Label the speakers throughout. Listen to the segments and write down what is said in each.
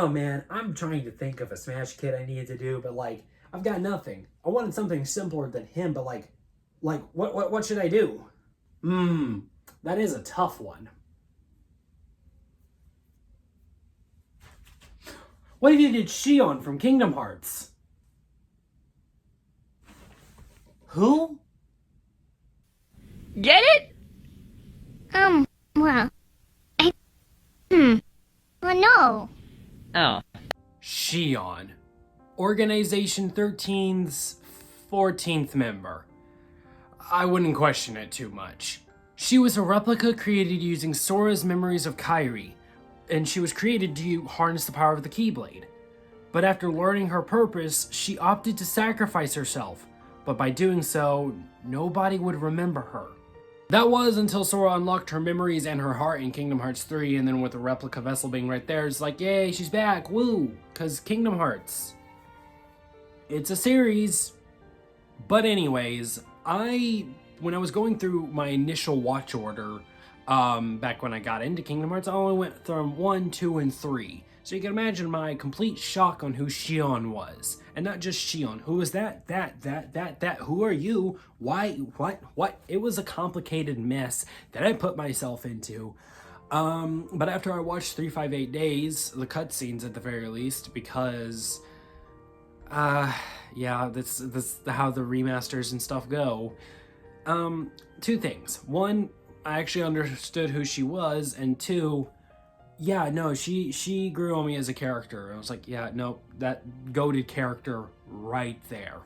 Speaker 1: Oh man, I'm trying to think of a Smash kit I need to do, but like, I've got nothing. I wanted something simpler than him, but what should I do? That is a tough one. What if you did Xion from Kingdom Hearts? Who?
Speaker 2: Get it?
Speaker 3: Well, well, no.
Speaker 2: Oh.
Speaker 1: Xion. Organization 13's 14th member. I wouldn't question it too much. She was a replica created using Sora's memories of Kairi, and she was created to harness the power of the Keyblade. But after learning her purpose, she opted to sacrifice herself, but by doing so, nobody would remember her. That was until Sora unlocked her memories and her heart in Kingdom Hearts 3, and then with the replica vessel being right there, it's like, yay, she's back, woo, cause Kingdom Hearts. It's a series. But anyways, when I was going through my initial watch order, back when I got into Kingdom Hearts, I only went from 1, 2, and 3. So you can imagine my complete shock on who Xion was. And not just Xion. Who is that? That. Who are you? Why? What? It was a complicated mess that I put myself into. But after I watched 358 Days, the cutscenes at the very least, because, yeah, that's how the remasters and stuff go. Two things. One, I actually understood who she was, and two, yeah, no, she grew on me as a character. I was like, yeah, no, that goated character right there.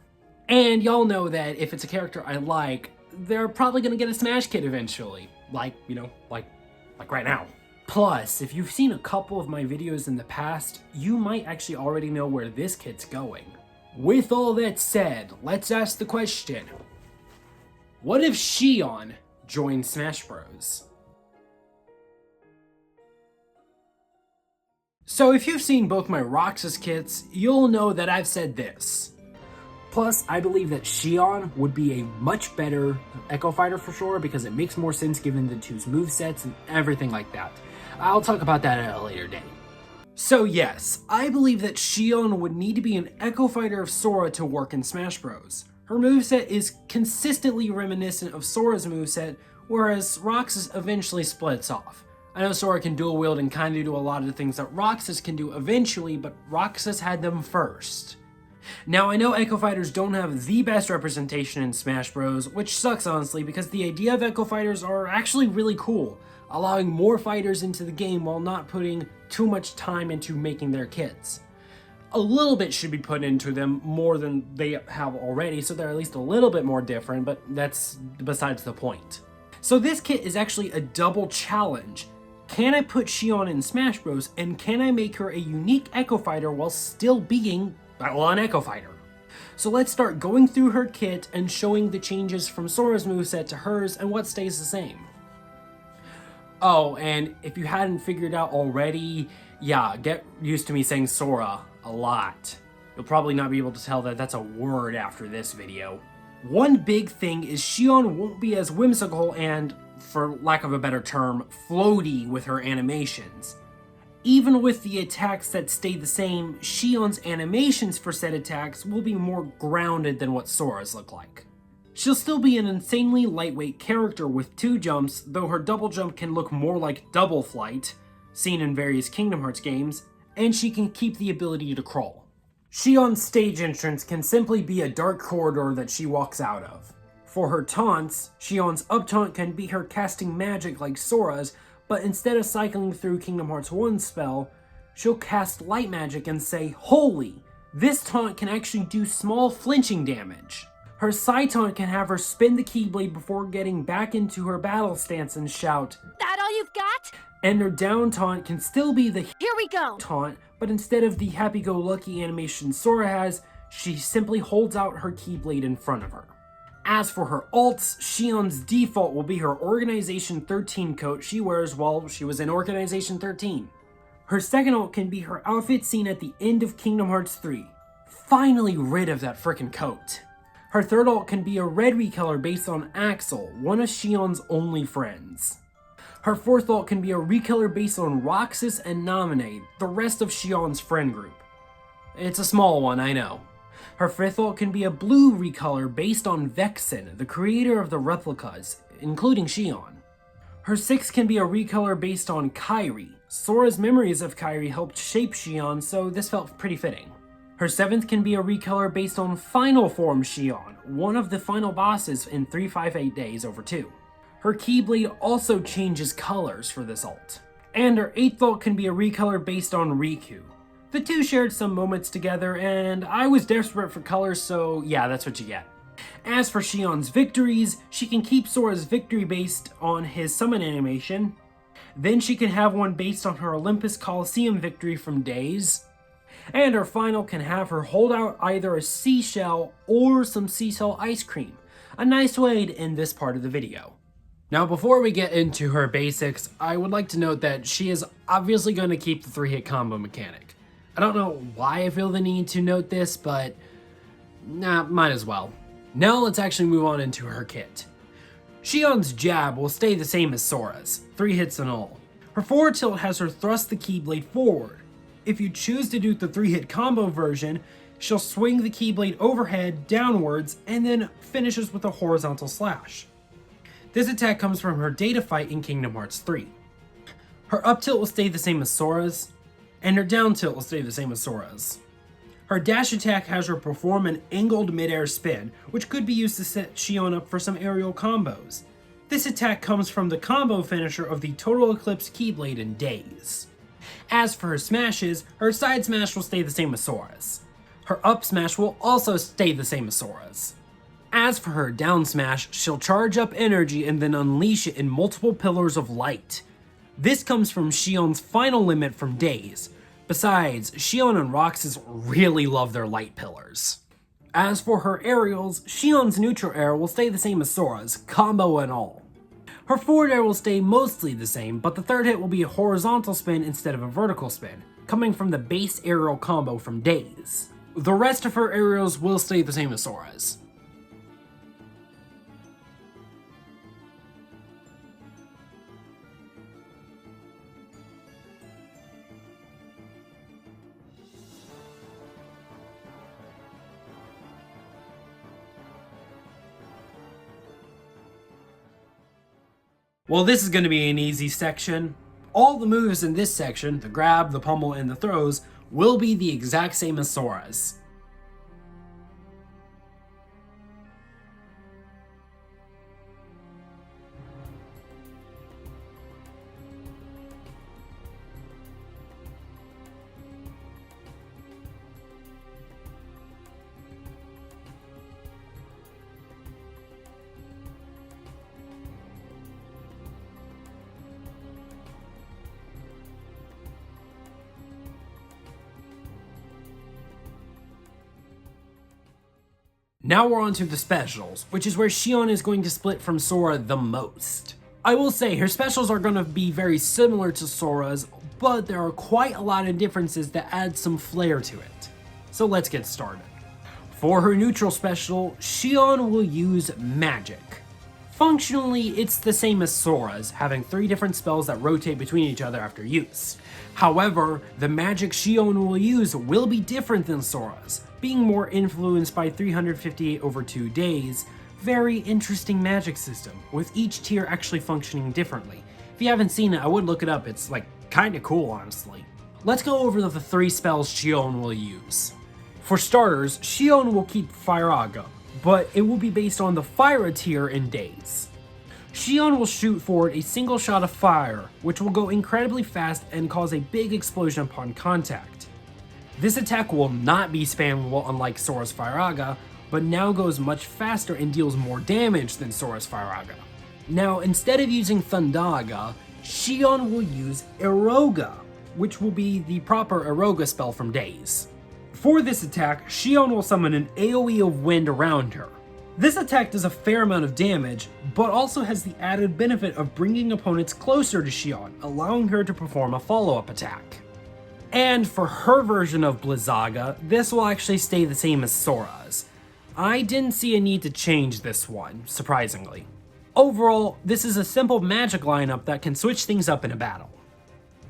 Speaker 1: And y'all know that if it's a character I like, they're probably gonna get a Smash kit eventually. Like, you know, like right now. Plus, if you've seen a couple of my videos in the past, you might actually already know where this kit's going. With all that said, let's ask the question. What if Xion joined Smash Bros? So if you've seen both my Roxas kits, you'll know that I've said this. Plus, I believe that Xion would be a much better Echo Fighter for sure, because it makes more sense given the two's movesets and everything like that. I'll talk about that at a later date. So yes, I believe that Xion would need to be an Echo Fighter of Sora to work in Smash Bros. Her moveset is consistently reminiscent of Sora's moveset, whereas Roxas eventually splits off. I know Sora can dual wield and kinda do a lot of the things that Roxas can do eventually, but Roxas had them first. Now I know Echo Fighters don't have the best representation in Smash Bros, which sucks honestly, because the idea of Echo Fighters are actually really cool, allowing more fighters into the game while not putting too much time into making their kits. A little bit should be put into them, more than they have already, so they're at least a little bit more different, but that's besides the point. So this kit is actually a double challenge. Can I put Xion in Smash Bros, and can I make her a unique Echo Fighter while still being, well, an Echo Fighter? So let's start going through her kit and showing the changes from Sora's moveset to hers and what stays the same. Oh, and if you hadn't figured out already, yeah, get used to me saying Sora a lot. You'll probably not be able to tell that that's a word after this video. One big thing is Xion won't be as whimsical and, for lack of a better term, floaty with her animations. Even with the attacks that stay the same, Xion's animations for said attacks will be more grounded than what Sora's look like. She'll still be an insanely lightweight character with 2 jumps, though her double jump can look more like double flight, seen in various Kingdom Hearts games, and she can keep the ability to crawl. Xion's stage entrance can simply be a dark corridor that she walks out of. For her taunts, Xion's up taunt can be her casting magic like Sora's, but instead of cycling through Kingdom Hearts 1's spell, she'll cast light magic and say, "Holy!" This taunt can actually do small flinching damage. Her side taunt can have her spin the Keyblade before getting back into her battle stance and shout,
Speaker 4: That all you've got?
Speaker 1: And her down taunt can still be the
Speaker 4: Here we go!
Speaker 1: taunt, but instead of the happy-go-lucky animation Sora has, she simply holds out her Keyblade in front of her. As for her ults, Xion's default will be her Organization 13 coat she wears while she was in Organization 13. Her second ult can be her outfit seen at the end of Kingdom Hearts 3. Finally rid of that frickin' coat. Her third ult can be a red recolor based on Axel, one of Xion's only friends. Her fourth ult can be a recolor based on Roxas and Nominate, the rest of Xion's friend group. It's a small one, I know. Her fifth ult can be a blue recolor based on Vexen, the creator of the replicas, including Xion. Her sixth can be a recolor based on Kairi. Sora's memories of Kairi helped shape Xion, so this felt pretty fitting. Her seventh can be a recolor based on Final Form Xion, one of the final bosses in 358 Days over 2. Her Keyblade also changes colors for this ult. And her eighth ult can be a recolor based on Riku. The two shared some moments together, and I was desperate for colors, so yeah, that's what you get. As for Xion's victories, she can keep Sora's victory based on his summon animation. Then she can have one based on her Olympus Coliseum victory from Days. And her final can have her hold out either a seashell or some seashell ice cream. A nice way to end this part of the video. Now before we get into her basics, I would like to note that she is obviously going to keep the 3-hit combo mechanic. I don't know why I feel the need to note this, but might as well. Now let's actually move on into her kit. Xion's jab will stay the same as Sora's, 3 hits in all. Her forward tilt has her thrust the Keyblade forward. If you choose to do the 3-hit combo version, she'll swing the Keyblade overhead, downwards, and then finishes with a horizontal slash. This attack comes from her data fight in Kingdom Hearts 3. Her up tilt will stay the same as Sora's, and her down tilt will stay the same as Sora's. Her dash attack has her perform an angled midair spin, which could be used to set Xion up for some aerial combos. This attack comes from the combo finisher of the Total Eclipse Keyblade in Days. As for her smashes, her side smash will stay the same as Sora's. Her up smash will also stay the same as Sora's. As for her down smash, she'll charge up energy and then unleash it in multiple pillars of light. This comes from Xion's final limit from Days. Besides, Xion and Roxas really love their light pillars. As for her aerials, Xion's neutral air will stay the same as Sora's, combo and all. Her forward air will stay mostly the same, but the third hit will be a horizontal spin instead of a vertical spin, coming from the base aerial combo from Days. The rest of her aerials will stay the same as Sora's. Well, this is going to be an easy section. All the moves in this section, the grab, the pummel, and the throws, will be the exact same as Sora's. Now we're on to the specials, which is where Xion is going to split from Sora the most. I will say, her specials are going to be very similar to Sora's, but there are quite a lot of differences that add some flair to it. So let's get started. For her neutral special, Xion will use Magic. Functionally, it's the same as Sora's, having 3 different spells that rotate between each other after use. However, the magic Xion will use will be different than Sora's, being more influenced by 358 over 2 days. Very interesting magic system, with each tier actually functioning differently. If you haven't seen it, I would look it up, it's like kinda cool honestly. Let's go over the 3 spells Xion will use. For starters, Xion will keep Firaga, but it will be based on the Fire tier in Days. Xion will shoot forward a single shot of fire, which will go incredibly fast and cause a big explosion upon contact. This attack will not be spammable unlike Sora's Firaga, but now goes much faster and deals more damage than Sora's Firaga. Now, instead of using Thundaga, Xion will use Eroga, which will be the proper Eroga spell from Days. For this attack, Xion will summon an AoE of wind around her. This attack does a fair amount of damage, but also has the added benefit of bringing opponents closer to Xion, allowing her to perform a follow-up attack. And for her version of Blizzaga, this will actually stay the same as Sora's. I didn't see a need to change this one, surprisingly. Overall, this is a simple magic lineup that can switch things up in a battle.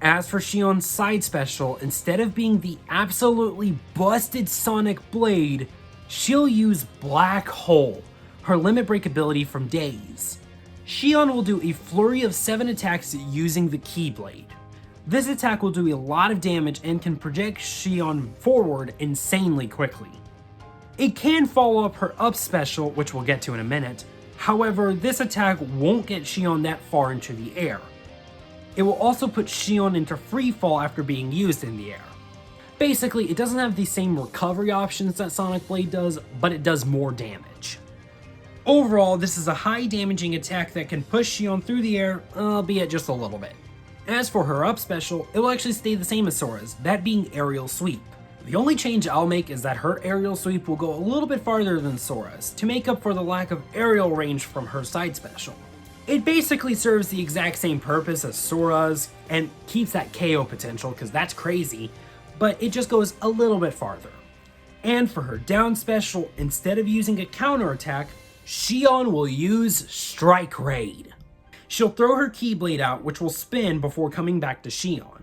Speaker 1: As for Xion's side special, instead of being the absolutely busted Sonic Blade, she'll use Black Hole, her limit break ability from Days. Xion will do a flurry of 7 attacks using the Keyblade. This attack will do a lot of damage and can project Xion forward insanely quickly. It can follow up her up special, which we'll get to in a minute. However, this attack won't get Xion that far into the air. It will also put Xion into free fall after being used in the air. Basically, it doesn't have the same recovery options that Sonic Blade does, but it does more damage. Overall, this is a high damaging attack that can push Xion through the air, albeit just a little bit. As for her up special, it will actually stay the same as Sora's, that being Aerial Sweep. The only change I'll make is that her Aerial Sweep will go a little bit farther than Sora's, to make up for the lack of aerial range from her side special. It basically serves the exact same purpose as Sora's, and keeps that KO potential, because that's crazy, but it just goes a little bit farther. And for her down special, instead of using a counter attack, Xion will use Strike Raid. She'll throw her Keyblade out, which will spin before coming back to Xion.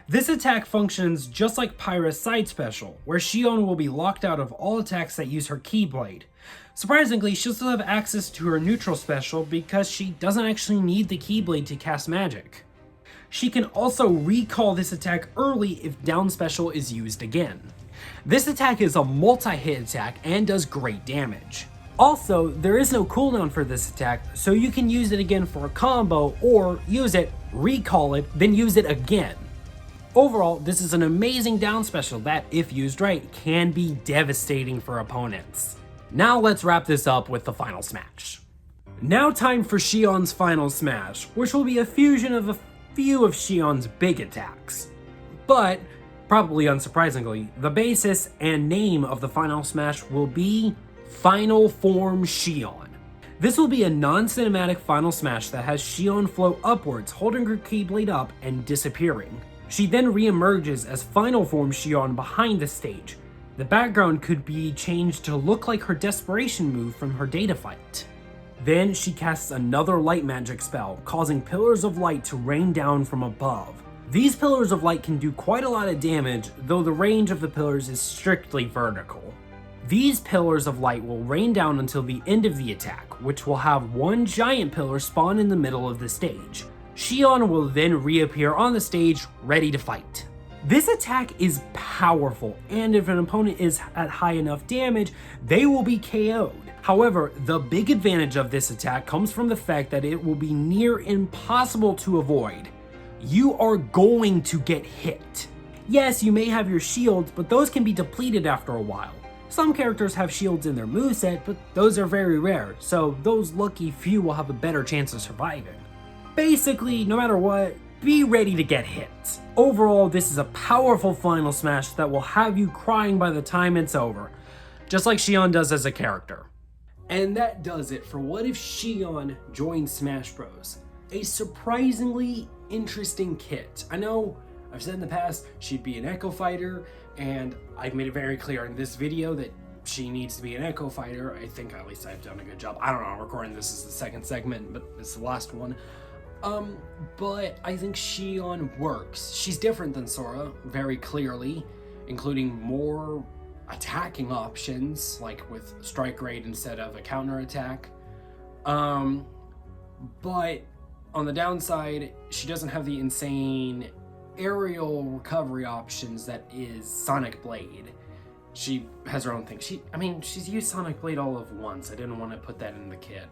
Speaker 1: This attack functions just like Pyra's side special, where Xion will be locked out of all attacks that use her Keyblade. Surprisingly, she'll still have access to her neutral special because she doesn't actually need the Keyblade to cast magic. She can also recall this attack early if down special is used again. This attack is a multi-hit attack and does great damage. Also, there is no cooldown for this attack, so you can use it again for a combo, or use it, recall it, then use it again. Overall, this is an amazing down special that, if used right, can be devastating for opponents. Now let's wrap this up with the final smash. Now time for Xion's final smash, which will be a fusion of a few of Xion's big attacks. But, probably unsurprisingly, the basis and name of the final smash will be Final Form Xion. This will be a non-cinematic final smash that has Xion float upwards, holding her Keyblade up and disappearing. She then re-emerges as Final Form Xion behind the stage. The background could be changed to look like her desperation move from her data fight. Then she casts another light magic spell, causing pillars of light to rain down from above. These pillars of light can do quite a lot of damage, though the range of the pillars is strictly vertical. These pillars of light will rain down until the end of the attack, which will have one giant pillar spawn in the middle of the stage. Xion will then reappear on the stage, ready to fight. This attack is powerful, and if an opponent is at high enough damage, they will be KO'd. However, the big advantage of this attack comes from the fact that it will be near impossible to avoid. You are going to get hit. Yes, you may have your shields, but those can be depleted after a while. Some characters have shields in their moveset, but those are very rare, so those lucky few will have a better chance of surviving. Basically, no matter what, be ready to get hit. Overall, this is a powerful final smash that will have you crying by the time it's over, just like Xion does as a character. And that does it for What If Xion Joined Smash Bros. A surprisingly interesting kit. I know I've said in the past she'd be an Echo Fighter, and I've made it very clear in this video that she needs to be an Echo Fighter. I think at least I've done a good job. I don't know, I'm recording this as the second segment, but it's the last one. But I think Xion works. She's different than Sora, very clearly, including more attacking options, like with Strike Raid instead of a counter attack. But on the downside, she doesn't have the insane aerial recovery options that is Sonic Blade. She has her own thing. She's used Sonic Blade all of once. I didn't want to put that in the kit.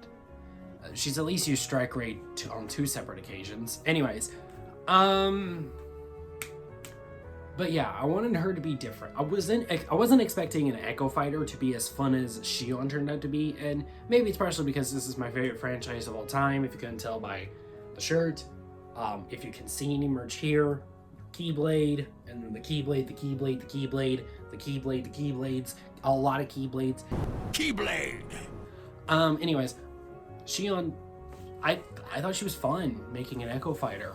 Speaker 1: She's at least used Strike Raid on 2 separate occasions. Anyways, but yeah, I wanted her to be different. I wasn't expecting an Echo Fighter to be as fun as Xion turned out to be, and maybe it's partially because this is my favorite franchise of all time, if you couldn't tell by the shirt. If you can see any merch here, Keyblade, and then the Keyblade, the Keyblade, the Keyblade, the Keyblade, the Keyblades, a lot of Keyblades. Keyblade! Anyways, Xion, I thought she was fun making an Echo Fighter,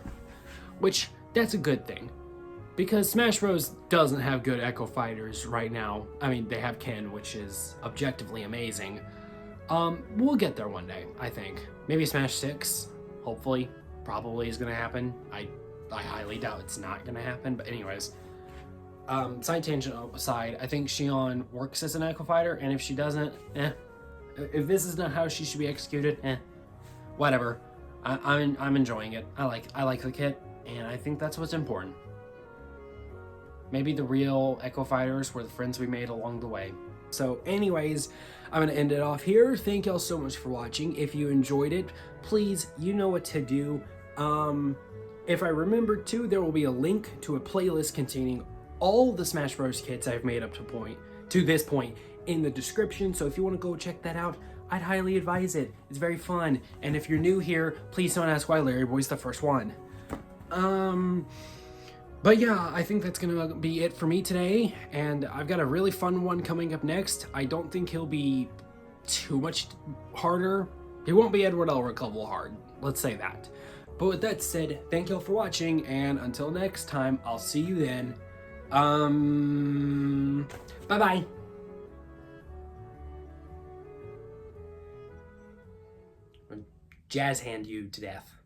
Speaker 1: which, that's a good thing, because Smash Bros. Doesn't have good Echo Fighters right now. I mean, they have Ken, which is objectively amazing, We'll get there one day, I think. Maybe Smash 6, hopefully, probably is gonna happen. I highly doubt it's not gonna happen, but anyways. Side tangent aside, I think Xion works as an Echo Fighter, and if she doesn't, if this is not how she should be executed, whatever. I'm enjoying it. I like the kit, and I think that's what's important. Maybe the real Echo Fighters were the friends we made along the way. So anyways, I'm going to end it off here. Thank y'all so much for watching. If you enjoyed it, please, you know what to do. If I remember to, there will be a link to a playlist containing all the Smash Bros. Kits I've made up to this point in the description. So if you want to go check that out, I'd highly advise it. It's very fun. And if you're new here, please don't ask why Larry Boy's the first one. But yeah, I think that's gonna be it for me today, and I've got a really fun one coming up next. I don't think he'll be too much harder. He won't be Edward Elric level hard, let's say that. But with that said, thank y'all for watching, and until next time, I'll see you then. Bye-bye. Jazz hand you to death.